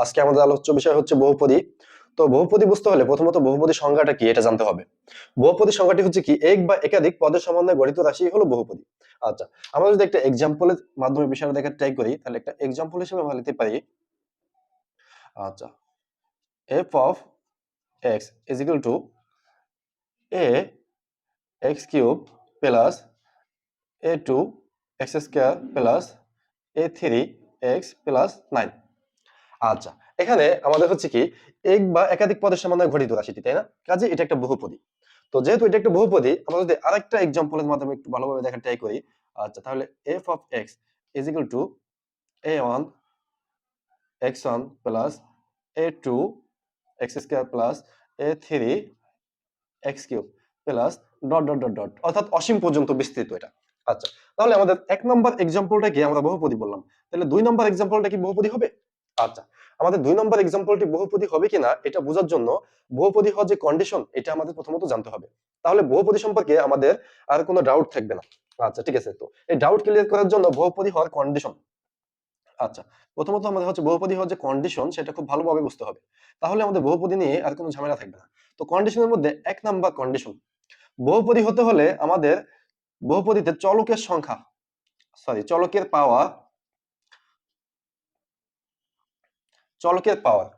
আজকে আমাদের আলোচ্য বিষয় হচ্ছে বহুপদী। তো বহুপদী বুঝতে হলে প্রথমত বহুপদী সংজ্ঞাটা কি এটা জানতে হবে। বহুপদী সংজ্ঞাটি হচ্ছে কি, এক বা একাধিক পদের সমন্বয়ে গঠিত রাশি হলো বহুপদী। আচ্ছা, আমরা যদি একটা এক্সাম্পলের মাধ্যমে বিষয়টা দেখার ট্রাই করি, তাহলে একটা এক্সাম্পল হিসেবে আমরা লিখতে পারি, আচ্ছা, f of x is equal to a x cube plus a2 x square plus a3 x plus 9। আচ্ছা, এখানে আমাদের হচ্ছে কি, এক বা একাধিক পদের সমন্বয়ে গঠিত রাশিটি, তাই না? কাজে এটা একটা বহুপদী। তো যেহেতু এটা একটা বহুপদী, আমরা যদি আরেকটা এক্সাম্পলের মাধ্যমে একটু ভালোভাবে দেখার ট্রাই করি। আচ্ছা, তাহলে f of x is equal to a1 x1 plus a2 x square plus a3 x cube plus dot dot dot dot, অর্থাৎ অসীম পর্যন্ত বিস্তৃত এটা। আচ্ছা, তাহলে আমাদের এক নম্বর এক্সাম্পলটাকে আমরা বহুপদী বললাম, তাহলে দুই নম্বর এক্সাম্পলটা কি বহুপদী হবে? আচ্ছা, আমাদের দুই নম্বর এক্সাম্পলটি বহুপদী হবে কিনা এটা বোঝার জন্য বহুপদী হওয়ার যে কন্ডিশন এটা আমাদের প্রথমত জানতে হবে। তাহলে বহুপদী সম্পর্কে আমাদের আর কোনো ডাউট থাকবে না। আচ্ছা, ঠিক আছে। তো এই ডাউট ক্লিয়ার করার জন্য বহুপদী হওয়ার কন্ডিশন, আচ্ছা, প্রথমত আমাদের হচ্ছে বহুপদী হওয়ার যে কন্ডিশন সেটা খুব ভালোভাবে বুঝতে হবে। তাহলে আমাদের বহুপদী নিয়ে আর কোনো ঝামেলা থাকবে না। তো কন্ডিশনের মধ্যে এক নাম্বার কন্ডিশন, বহুপদী হতে হলে আমাদের বহুপদীতে চলকের সংখ্যা, চলকের পাওয়ার,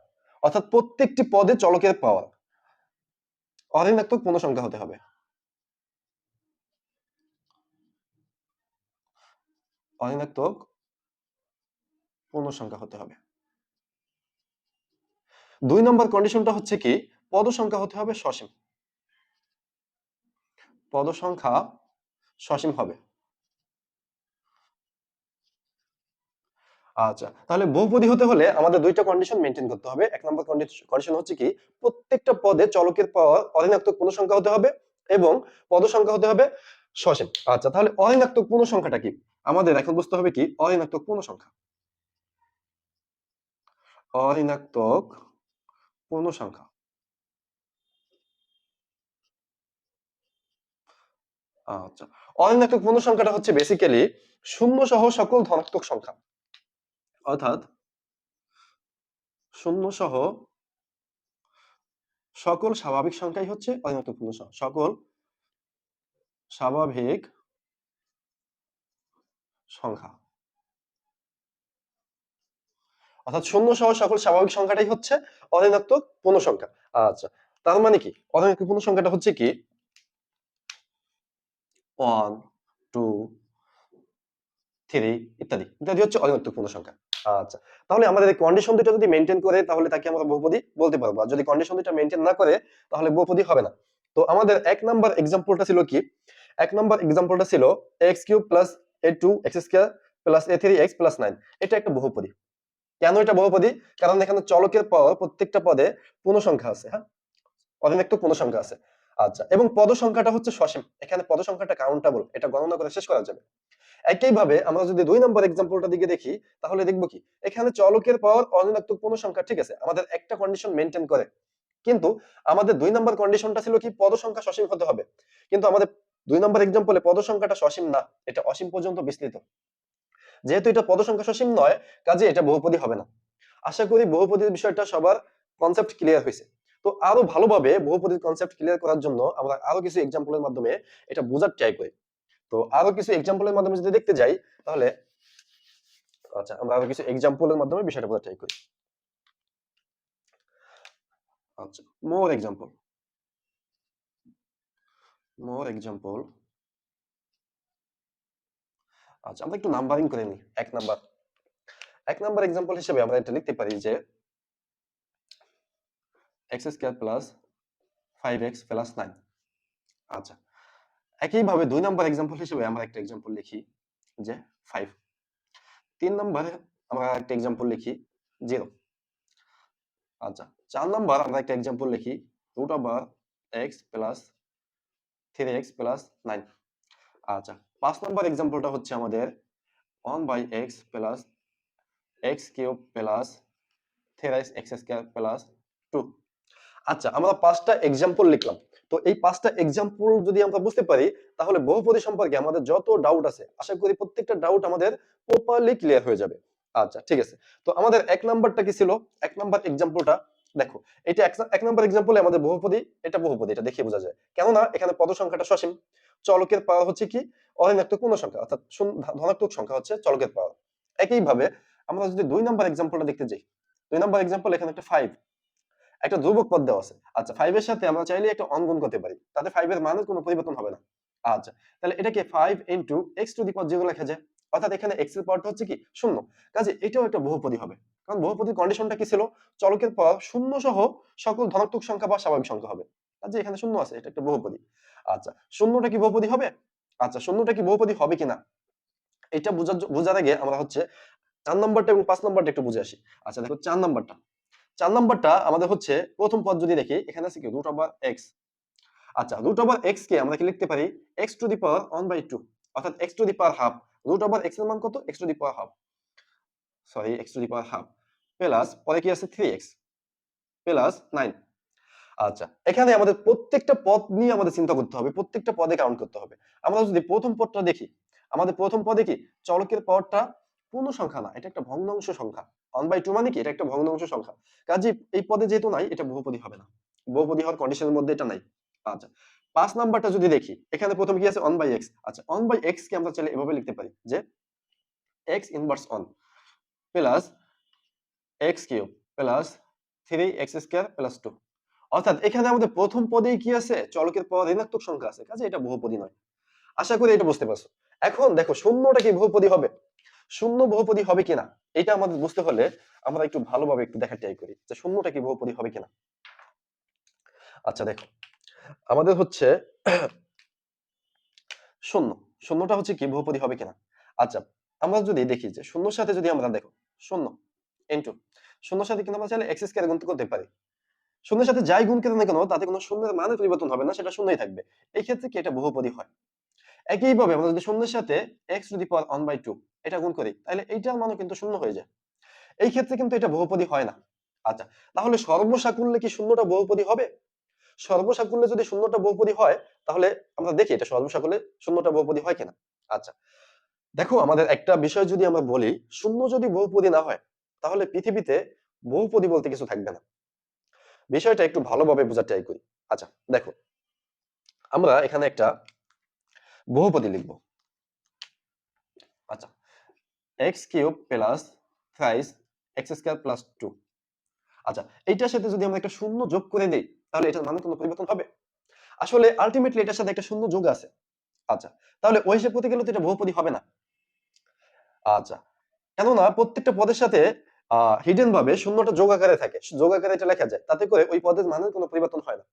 অর্থাৎ প্রত্যেকটি পদে চলকের পাওয়ার অঋণাত্মক পূর্ণ সংখ্যা হতে হবে। অঋণাত্মক পূর্ণ সংখ্যা হতে হবে। দুই নম্বর কন্ডিশনটা হচ্ছে কি, পদ সংখ্যা হতে হবে সসীম। পদ সংখ্যা সসীম হবে। আচ্ছা, তাহলে বহুপদী হতে হলে আমাদের দুইটা কন্ডিশন মেনটেন করতে হবে। এক নম্বর কন্ডিশন হচ্ছে কি, প্রত্যেকটা পদে চলকের পাওয়ার অঋণাত্মক পূর্ণ সংখ্যা হতে হবে এবং পদ সংখ্যা হতে হবে সসীম। আচ্ছা, তাহলে অঋণাত্মক পূর্ণ সংখ্যাটা কি আমাদের এখন বুঝতে হবে। কি অঋণাত্মক পূর্ণ সংখ্যা? অঋণাত্মক পূর্ণ সংখ্যা, আচ্ছা, অঋণাত্মক পূর্ণ সংখ্যাটা হচ্ছে বেসিক্যালি শূন্য সহ সকল ধনাত্মক সংখ্যা, অর্থাৎ শূন্য সহ সকল স্বাভাবিক সংখ্যাই হচ্ছে অঋণাত্মক পূর্ণ সংখ্যা। সকল স্বাভাবিক সংখ্যা, অর্থাৎ শূন্য সহ সকল স্বাভাবিক সংখ্যাটাই হচ্ছে অঋণাত্মক পূর্ণ সংখ্যা। আচ্ছা, তার মানে কি অঋণাত্মক পূর্ণ সংখ্যাটা হচ্ছে কি 1 2 3 ইত্যাদি ইত্যাদি হচ্ছে অঋণাত্মক পূর্ণ সংখ্যা। আচ্ছা, তাহলে আমাদের এই কন্ডিশন দুটো যদি মেনটেন করে তাহলে তাকে আমরা বহুপদী বলতে পারবো, আর যদি কন্ডিশন দুটো মেনটেন না করে তাহলে বহুপদী হবে না। তো আমাদের এক নাম্বার এক্সাম্পলটা ছিল কি, এক নাম্বার এক্সাম্পলটা ছিল x³ + a2 x² + a3 x + 9। এটা একটা বহুপদী। কেন এটা বহুপদী? কারণ এখানে চলকের পর প্রত্যেকটা পদে পূর্ণ সংখ্যা আছে, হ্যাঁ, অর্ধেক পূর্ণ সংখ্যা আছে। আচ্ছা, এবং পদ সংখ্যাটা হচ্ছে সসীম, এখানে পদ সংখ্যাটা কাউন্টেবল, এটা গণনা করে শেষ করা যাবে। একই ভাবে আমরা যদি দুই নম্বর এক্সাম্পলটা দিকে দেখি তাহলে দেখবো কি, এখানে চলকের পর অঋণাত্মক পূর্ণ সংখ্যা, ঠিক আছে, আমাদের একটা কন্ডিশন মেনটেন করে, কিন্তু আমাদের দুই নম্বর কন্ডিশনটা ছিল কি পদ সংখ্যা সসীম হতে হবে, কিন্তু আমাদের দুই নম্বর এক্সাম্পলে পদ সংখ্যাটা সসীম না, এটা অসীম পর্যন্ত বিস্তৃত। যেহেতু এটা পদ সংখ্যা সসীম নয়, কাজে এটা বহুপদী হবে না। আশা করি বহুপদীর বিষয়টা সবার কনসেপ্ট ক্লিয়ার হয়েছে। তো আরো ভালোভাবে বহুপদীর কনসেপ্ট ক্লিয়ার করার জন্য আমরা আরো কিছু এক্সাম্পলের মাধ্যমে এটা বোঝার ট্রাই করি। তো আরো কিছু এক্সাম্পলের মাধ্যমে যদি দেখতে যাই তাহলে, আচ্ছা, আমরা আরো কিছু এক্সাম্পলের মাধ্যমে বিষয়টা বোঝার ট্রাই করি। আচ্ছা, মোর এক্সাম্পল। আচ্ছা, আমরা একটু নাম্বারিং করে নিই। এক নাম্বার এক্সাম্পল হিসেবে আমরা এটা লিখতে পারি যে x² + 5x + 9। আচ্ছা, একইভাবে দুই নাম্বার এক্সাম্পল হিসেবে আমরা একটা এক্সাম্পল লিখি যে 5। তিন নম্বরে আমরা একটা এক্সাম্পল লিখি 0। আচ্ছা, চার নাম্বার আমরা একটা এক্সাম্পল লিখি √x + 3x + 9। আচ্ছা, পাঁচ নাম্বার এক্সাম্পলটা হচ্ছে আমাদের 1/x + x³ + 3x² + 2। আচ্ছা, আমরা পাঁচটা এক্সাম্পল লিখলাম। তো এই পাঁচটা এক্সাম্পল যদি আমরা বুঝতে পারি তাহলে বহুপদী সম্পর্কে আমাদের যত ডাউট আছে আশা করি প্রত্যেকটা ডাউট আমাদের প্রপারলি ক্লিয়ার হয়ে যাবে। আচ্ছা ঠিক আছে। তো আমাদের এক নাম্বারটা কি ছিল? এক নাম্বার এক্সাম্পলটা দেখো, এটা এক নাম্বার এক্সাম্পলে আমাদের বহুপদী, এটা বহুপদী, এটা দেখে বোঝা যায়। কেননা এখানে পদ সংখ্যাটা সসীম, চলকের পাওয়ার হচ্ছে কি অঋণাত্মক পূর্ণ সংখ্যা, অর্থাৎ ধনাত্মক সংখ্যা হচ্ছে চলকের পাওয়ার। একইভাবে আমরা যদি দুই নাম্বার এক্সাম্পলটা দেখতে যাই, দুই নাম্বার এক্সাম্পল এখানে একটা 5, একটা ধ্রুবক পদ দেওয়া আছে। আচ্ছা 5 এর সাথে আমরা চাইলে একটা অন গুণ করতে পারি, তাতে 5 এর মানের কোনো পরিবর্তন হবে না। আচ্ছা, তাহলে এটাকে 5 ইনটু x টু দি পাওয়ার 0 লেখা যায়, অর্থাৎ এখানে x এর পাওয়ারটা হচ্ছে কি শূন্য। কাজে এটাও একটা বহুপদী হবে, কারণ বহুপদীর কন্ডিশনটা কি ছিল? চলকের পাওয়ার শূন্য সহ সকল ধনাত্মক সংখ্যা বা স্বাভাবিক সংখ্যা হবে। কাজে এখানে শূন্য আছে, এটা একটা বহুপদী। আচ্ছা, শূন্যটা কি বহুপদী হবে? আচ্ছা, শূন্যটা কি বহুপদী হবে কিনা এটা বোঝার আগে আমরা হচ্ছে 4 নাম্বারটা এবং 5 নাম্বারটা একটু বুঝে আসি। আচ্ছা দেখো 4 নাম্বারটা, 4 নাম্বারটা আমাদের হচ্ছে প্রথম পদ যদি দেখি, এখানে আছে কি রুট ওভার এক্স। আচ্ছা, রুট ওভার এক্স কে আমরা কি লিখতে পারি এক্স টু দি পাওয়ার 1/2, অর্থাৎ x to the power half. Root over x এর মান কত? X to the power half, sorry x to the power half, plus পরে কি আছে 3x প্লাস 9। আচ্ছা, এখানে আমাদের প্রত্যেকটা পদ নিয়ে আমাদের চিন্তা করতে হবে, প্রত্যেকটা পদে কাউন্ট করতে হবে। আমরা যদি প্রথম পদটা দেখি, আমাদের প্রথম পদে কি চলকের পাওয়ারটা পূর্ণ সংখ্যা না, এটা একটা ভগ্নাংশ সংখ্যা। 1/2 মানে কি এটা একটা ভগ্নাংশ সংখ্যা, কাজে এই পদে যেহেতু নাই, এটা বহুপদী হবে না, বহুপদী হওয়ার কন্ডিশনের মধ্যে এটা নাই। আচ্ছা, 5 নাম্বারটা যদি দেখি, এখানে প্রথম কি আছে 1/x। আচ্ছা, 1/x কে আমরা চাইলে এভাবে লিখতে পারি যে x inverse 1 plus x cube plus 3x square plus 2। অর্থাৎ এখানে আমাদের প্রথম পদেই কি আছে? চলকের পর ঋণাত্মক সংখ্যা আছে, কাজে এটা বহুপদী নয়। আশা করি এটা বুঝতে পারছো। এখন দেখো শূন্যটা কি বহুপদী হবে? শূন্য বহুপদী হবে কিনা এটা আমাদের বুঝতে হলে আমরা একটু ভালোভাবে একটু দেখার ট্রাই করি যে শূন্যটা কি বহুপদী হবে কিনা। আচ্ছা দেখো, আমাদের হচ্ছে শূন্য, শূন্যটা হচ্ছে কি বহুপদী হবে কিনা। আচ্ছা, আমরা যদি দেখি যে শূন্যর সাথে যদি আমরা দেখো শূন্য ইনটু শূন্যর সাথে কিন্তু আমরা চাইলে এক্স স্কয়ার গুণ করতে পারি। শূন্যের সাথে যাই গুণ করে না কেন তাতে কোনো শূন্যের মানের পরিবর্তন হবে না, সেটা শূন্যই থাকবে। এই ক্ষেত্রে কি এটা বহুপদী হয়। একইভাবে আমরা যদি শূন্যের সাথে x টু দি পাওয়ার 1/2 এটা গুণ করি, তাহলে এইটার মানও কিন্তু শূন্য হয়ে যায়। এই ক্ষেত্রে কিন্তু এটা বহুপদী হয় না। আচ্ছা, তাহলে সর্বসাকুল্যে কি শূন্যটা বহুপদী হবে? সর্বসাকুল্যে যদি শূন্যটা বহুপদী হয়, তাহলে আমরা দেখি এটা সর্বসাকুল্যে শূন্যটা বহুপদী হয় কিনা। আচ্ছা, দেখো আমাদের একটা বিষয় যদি আমরা বলি, শূন্য যদি বহুপদী না হয়, তাহলে পৃথিবীতে বহুপদী বলতে কিছু থাকবে না। বিষয়টা একটু ভালোভাবে বোঝার ট্রাই করি। আচ্ছা দেখো, আমরা এখানে একটা বহুপদী লিখবো। আচ্ছা, x cube plus 5 x square plus 2। আচ্ছা, এইটার সাথে যদি আমরা একটা শূন্য যোগ করে দেই, তাহলে এটার মানে কোনো পরিবর্তন হবে? আসলে আলটিমেটলি এটার সাথে একটা শূন্য যোগ আছে। আচ্ছা, তাহলে ওই হিসেব করতে গেলে তো এটা বহুপদী হবে না। আচ্ছা, কেননা প্রত্যেকটা পদের সাথে হিডেন ভাবে শূন্যটা যোগ আকারে থাকে, যোগ আকারে এটা লেখা যায়, তাতে করে ওই পদের মানের কোনো পরিবর্তন হয় না।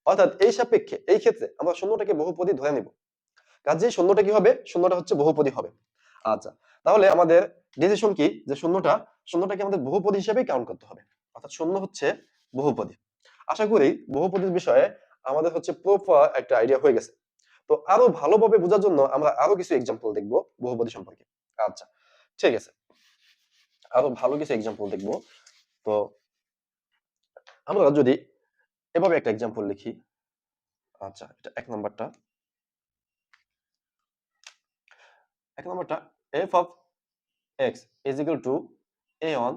অর্থাৎ এই সাপেক্ষে এই ক্ষেত্রে আমরা শূন্যটাকে বহুপদী ধরে নিব। কাজেই শূন্যটা কি হবে? শূন্যটা হচ্ছে বহুপদী হবে। আচ্ছা, তাহলে আমাদের ডিসিশন কি যে শূন্যটাকে আমাদের বহুপদী হিসেবেই কাউন্ট করতে হবে, অর্থাৎ শূন্য হচ্ছে বহুপদী। আশা করি বহুপদীর বিষয়ে আমাদের হচ্ছে প্রপার একটা আইডিয়া হয়ে গেছে। তো আরো ভালোভাবে বোঝার জন্য আমরা আরো কিছু এক্সাম্পল দেখব বহুপদী সম্পর্কে। আচ্ছা ঠিক আছে, আরো ভালো কিছু এক্সাম্পল দেখব। তো আমরা যদি এভাবে একটা এক্সাম্পল লিখি। আচ্ছা, এটা এক নম্বরটা f of x is equal to a on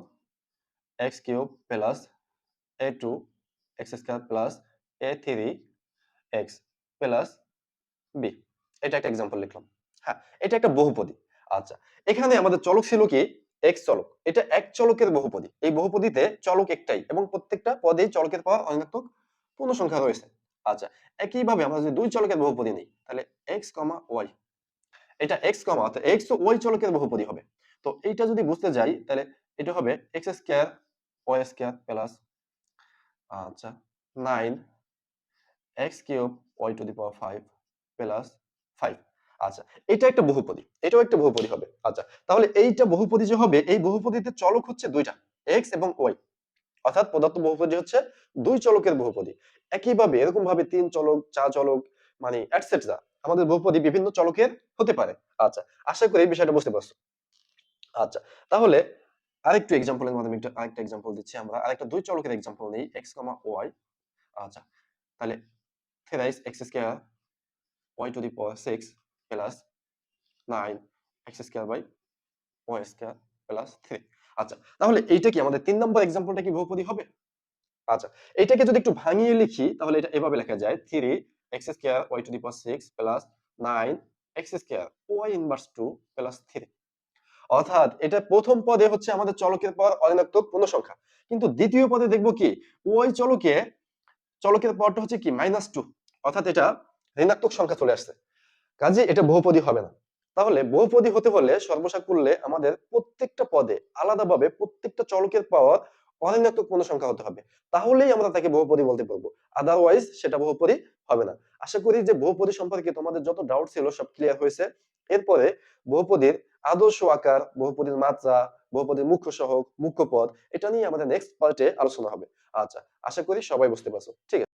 x cube plus a2 x square plus a3 x plus b। এটা একটা এক্সাম্পল লিখলাম। হ্যাঁ, এটা একটা বহুপদী। আচ্ছা, এখানে আমাদের চলক ছিল কি x চলক, এটা এক চলকের বহুপদী। এই বহুপদীতে চলক একটাই এবং প্রত্যেকটা পদেই চলকের পাওয়ার অঋণাত্মক পূর্ণ সংখ্যা রয়েছে। আচ্ছা, একইভাবে আমরা যদি দুই চলকের বহুপদী নিই, তাহলে x, y, এটা x, অর্থাৎ x ও y চলকের বহুপদী হবে। তো এইটা যদি বুঝতে যাই, তাহলে এটা হবে x square y square plus আচ্ছা 9 x cube y to the power 5 plus 5। আচ্ছা, এটা একটা বহুপদী, এটাও একটা বহুপদী হবে। আচ্ছা, তাহলে এইটা বহুপদী যে হবে, এই বহুপদীতে চলক হচ্ছে দুইটা, x এবং y, অর্থাৎ পদার্থ বহুপদী হচ্ছে দুই চলকের বহুপদী। একইভাবে এরকম ভাবে তিন চলক, চার চলক, মানে এটসেট্রা আমাদের বহুপদী বিভিন্ন চলকের হতে পারে। আচ্ছা, আশা করি এই বিষয়টা বুঝতে পারছো। আচ্ছা, তাহলে আরেকটু এক্সাম্পলের মাধ্যমে আরেকটা এক্সাম্পল দিচ্ছি। আমরা আরেকটা দুই চলকের এক্সাম্পল নেই, x, y। আচ্ছা, তাহলে 3 x square y to the power 6 plus 9 x square by y square plus 3। আচ্ছা, তাহলে এইটা কি আমাদের 3 নম্বর এক্সাম্পলটা কি বহুপদী হবে? আচ্ছা, এটাকে যদি একটু ভাঙিয়ে লিখি তাহলে এটা এভাবে লেখা যায় 3x square y to the power 6 plus 9x square y inverse 2 plus 3। অর্থাৎ এটা প্রথম পদে হচ্ছে আমাদের চলকের পর অঋণাত্মক পূর্ণ সংখ্যা, কিন্তু দ্বিতীয় পদে দেখবো কি ওই চলকের পরটা হচ্ছে কি -2, অর্থাৎ এটা ঋণাত্মক সংখ্যা চলে আসছে, কাজে এটা বহুপদী হবে না। তাহলে বহুপদী হতে হলে সর্বসাকুল্যে আমাদের প্রত্যেকটা পদে আলাদাভাবে প্রত্যেকটা চলকের পাওয়ার অঋণাত্মক পূর্ণ সংখ্যা হতে হবে, তাহলেই আমরা তাকে বহুপদী বলতে পারবো, আদারওয়াইজ সেটা বহুপদী হবে না। আশা করি যে বহুপদী সম্পর্কে তোমাদের যত ডাউট ছিল সব ক্লিয়ার হয়েছে। এরপরে বহুপদীর আদর্শ আকার, বহুপদীর মাত্রা, বহুপদীর মুখ্য সহগ, মুখ্য পদ, এটা নিয়ে আমাদের নেক্সট পার্টে আলোচনা হবে। আচ্ছা, আশা করি সবাই বুঝতে পারছো। ঠিক আছে।